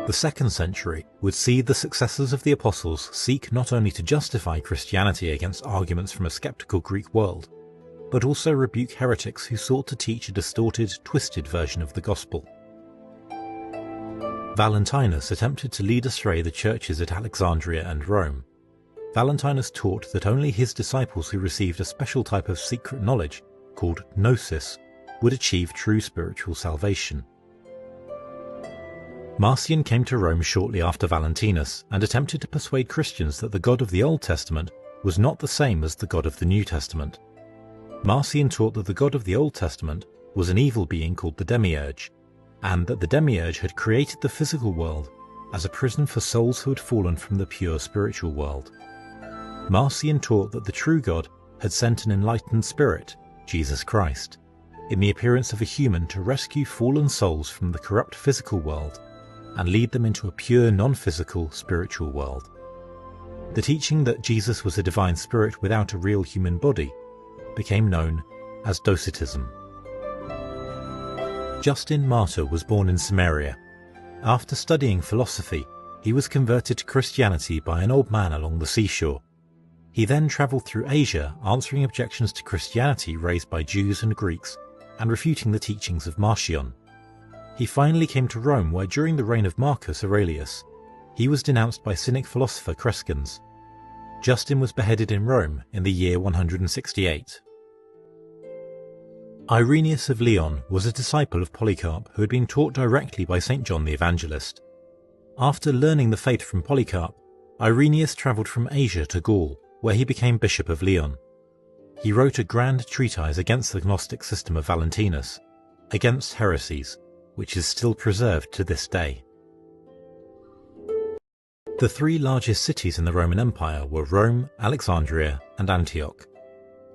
The 2nd century would see the successors of the apostles seek not only to justify Christianity against arguments from a skeptical Greek world, but also rebuke heretics who sought to teach a distorted, twisted version of the gospel. Valentinus attempted to lead astray the churches at Alexandria and Rome. Valentinus taught that only his disciples who received a special type of secret knowledge, called gnosis, would achieve true spiritual salvation. Marcion came to Rome shortly after Valentinus and attempted to persuade Christians that the God of the Old Testament was not the same as the God of the New Testament. Marcion taught that the God of the Old Testament was an evil being called the Demiurge, and that the Demiurge had created the physical world as a prison for souls who had fallen from the pure spiritual world. Marcion taught that the true God had sent an enlightened spirit, Jesus Christ, in the appearance of a human to rescue fallen souls from the corrupt physical world and lead them into a pure non-physical spiritual world. The teaching that Jesus was a divine spirit without a real human body became known as Docetism. Justin Martyr was born in Samaria. After studying philosophy, he was converted to Christianity by an old man along the seashore. He then travelled through Asia, answering objections to Christianity raised by Jews and Greeks and refuting the teachings of Marcion. He finally came to Rome, where during the reign of Marcus Aurelius, he was denounced by Cynic philosopher Crescens. Justin was beheaded in Rome in the year 168. Irenaeus of Lyon was a disciple of Polycarp who had been taught directly by St. John the Evangelist. After learning the faith from Polycarp, Irenaeus travelled from Asia to Gaul, where he became Bishop of Lyon. He wrote a grand treatise against the Gnostic system of Valentinus, Against Heresies, which is still preserved to this day. The 3 largest cities in the Roman Empire were Rome, Alexandria, and Antioch.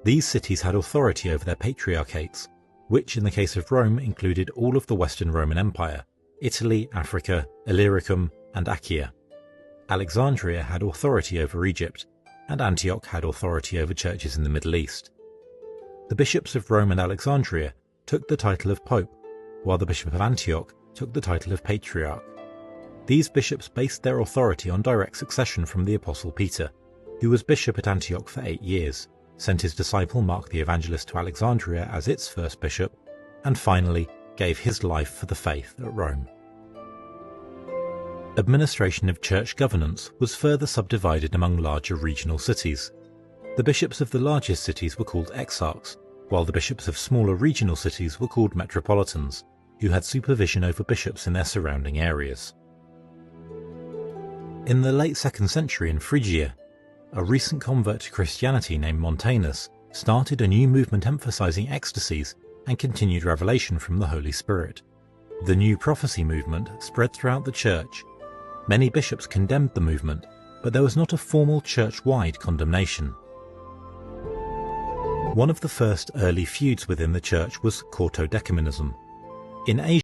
These cities had authority over their patriarchates, which in the case of Rome included all of the Western Roman Empire, Italy, Africa, Illyricum, and Achaia. Alexandria had authority over Egypt, and Antioch had authority over churches in the Middle East. The bishops of Rome and Alexandria took the title of Pope, while the Bishop of Antioch took the title of Patriarch. These bishops based their authority on direct succession from the Apostle Peter, who was bishop at Antioch for 8 years, sent his disciple Mark the Evangelist to Alexandria as its first bishop, and finally gave his life for the faith at Rome. Administration of church governance was further subdivided among larger regional cities. The bishops of the largest cities were called exarchs, while the bishops of smaller regional cities were called metropolitans, who had supervision over bishops in their surrounding areas. In the late 2nd century in Phrygia, a recent convert to Christianity named Montanus started a new movement emphasizing ecstasies and continued revelation from the Holy Spirit. The New Prophecy movement spread throughout the church. Many bishops condemned the movement, but there was not a formal church-wide condemnation. One of the first early feuds within the church was Quartodecumanism. In Asia,